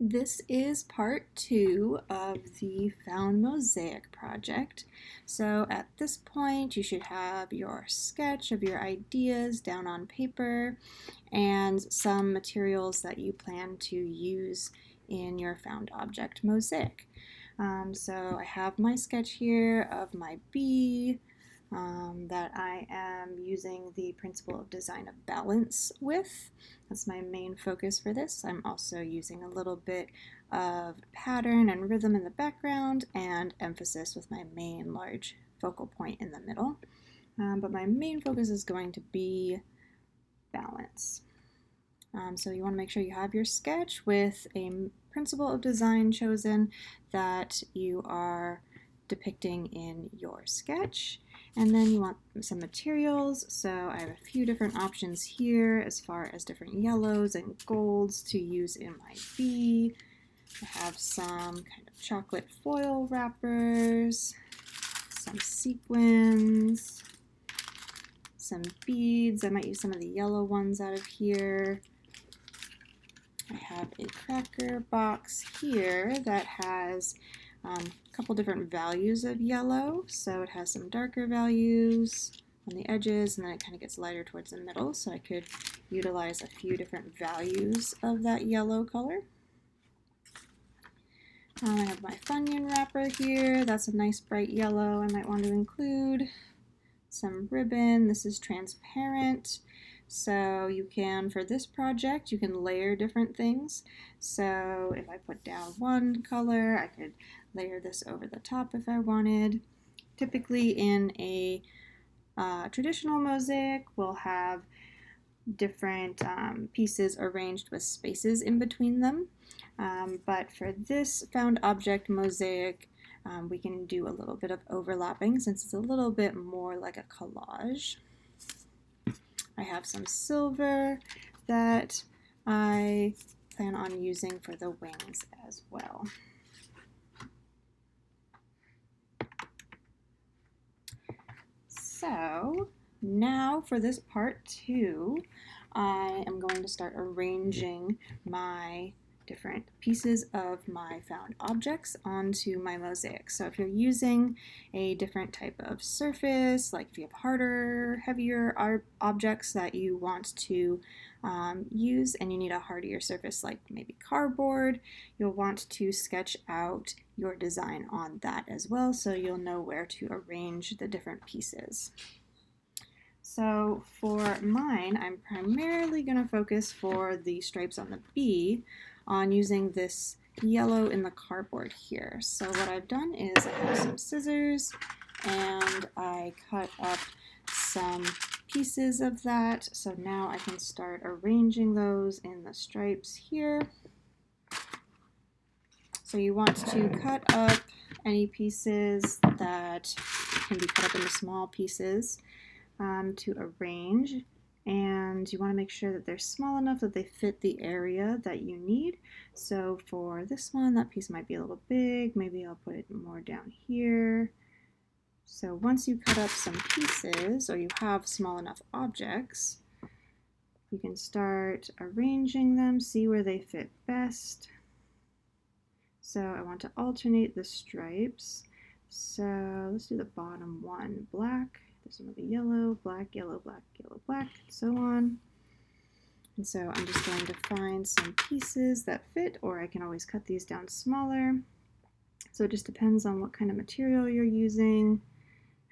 This is part 2 of the Found Mosaic project. So at this point, you should have your sketch of your ideas down on paper and some materials that you plan to use in your found object mosaic. So I have my sketch here of my bee, that I am using the principle of design of balance with. That's my main focus for this. I'm also using a little bit of pattern and rhythm in the background and emphasis with my main large focal point in the middle. But my main focus is going to be balance. So you want to make sure you have your sketch with a principle of design chosen that you are depicting in your sketch. And then you want some materials. So I have a few different options here as far as different yellows and golds to use in my bee. I have some kind of chocolate foil wrappers, some sequins, some beads. I might use some of the yellow ones out of here. I have a cracker box here that has a couple different values of yellow. So it has some darker values on the edges, and then it kind of gets lighter towards the middle. So I could utilize a few different values of that yellow color. I have my Funyun wrapper here. That's a nice bright yellow I might want to include. Some ribbon. This is transparent. So you can, for this project, you can layer different things. So if I put down one color, I could layer this over the top if I wanted. Typically in a traditional mosaic, we'll have different pieces arranged with spaces in between them. But for this found object mosaic, we can do a little bit of overlapping since it's a little bit more like a collage. I have some silver that I plan on using for the wings as well. So now for this part 2, I am going to start arranging my different pieces of my found objects onto my mosaic. So if you're using a different type of surface, like if you have harder, heavier objects that you want to use and you need a hardier surface like maybe cardboard, you'll want to sketch out your design on that as well so you'll know where to arrange the different pieces. So for mine, I'm primarily going to focus for the stripes on the bee on using this yellow in the cardboard here. So what I've done is I have some scissors and I cut up some pieces of that. So now I can start arranging those in the stripes here. So you want to cut up any pieces that can be cut up into small pieces to arrange, and you want to make sure that they're small enough that they fit the area that you need. So for this one, that piece might be a little big. Maybe I'll put it more down here. So once you cut up some pieces, or you have small enough objects, you can start arranging them, see where they fit best. So I want to alternate the stripes. So let's do the bottom one, black. This one will be yellow, black, yellow, black, yellow, black, and so on. And so I'm just going to find some pieces that fit, or I can always cut these down smaller. So it just depends on what kind of material you're using,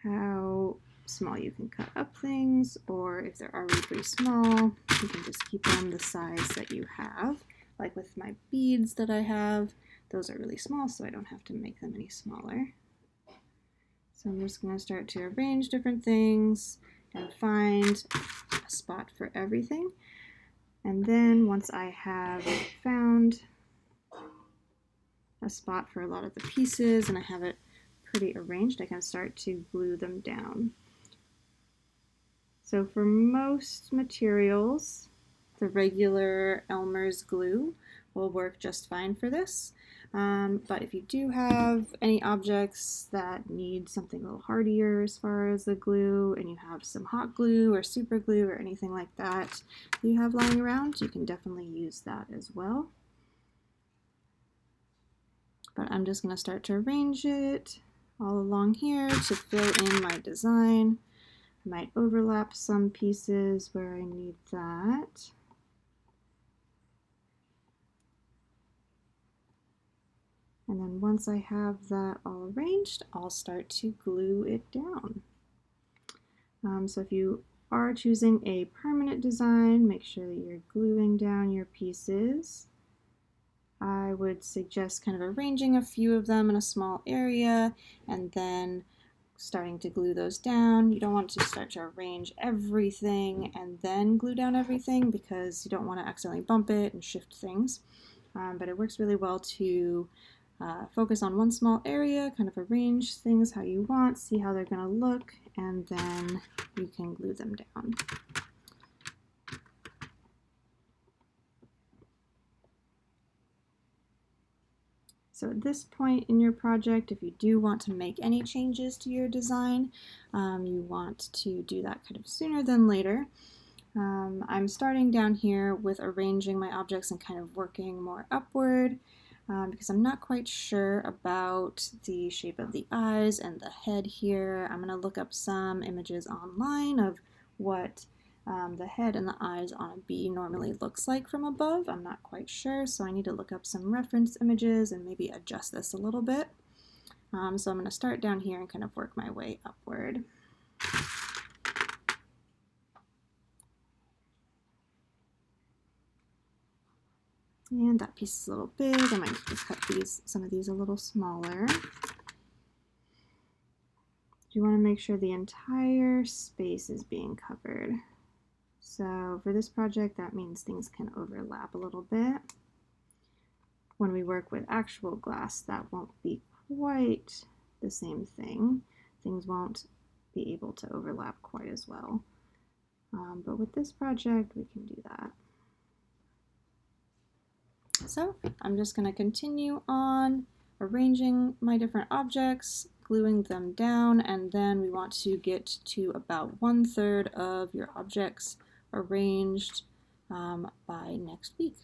how small you can cut up things, or if they're already pretty small, you can just keep them the size that you have. Like with my beads that I have, those are really small, so I don't have to make them any smaller. So I'm just going to start to arrange different things and find a spot for everything. And then once I have found a spot for a lot of the pieces and I have it pretty arranged, I can start to glue them down. So for most materials, the regular Elmer's glue will work just fine for this. But if you do have any objects that need something a little hardier as far as the glue, and you have some hot glue or super glue or anything like that you have lying around, you can definitely use that as well. but I'm just going to start to arrange it all along here to fill in my design. I might overlap some pieces where I need that. And then once I have that all arranged, I'll start to glue it down. So if you are choosing a permanent design, make sure that you're gluing down your pieces. I would suggest kind of arranging a few of them in a small area and then starting to glue those down. You don't want to start to arrange everything and then glue down everything because you don't want to accidentally bump it and shift things. But it works really well to focus on one small area, kind of arrange things how you want, see how they're going to look, and then you can glue them down. So at this point in your project, if you do want to make any changes to your design, you want to do that kind of sooner than later. I'm starting down here with arranging my objects and kind of working more upward because I'm not quite sure about the shape of the eyes and the head here. I'm going to look up some images online of what the head and the eyes on a bee normally looks like from above. I'm not quite sure, so I need to look up some reference images and maybe adjust this a little bit. So I'm going to start down here and kind of work my way upward. And that piece is a little big. I might just cut some of these a little smaller. You want to make sure the entire space is being covered. So for this project, that means things can overlap a little bit. When we work with actual glass, that won't be quite the same thing. Things won't be able to overlap quite as well. But with this project, we can do that. So I'm just going to continue on arranging my different objects, gluing them down, and then we want to get to about 1/3 of your objects arranged by next week.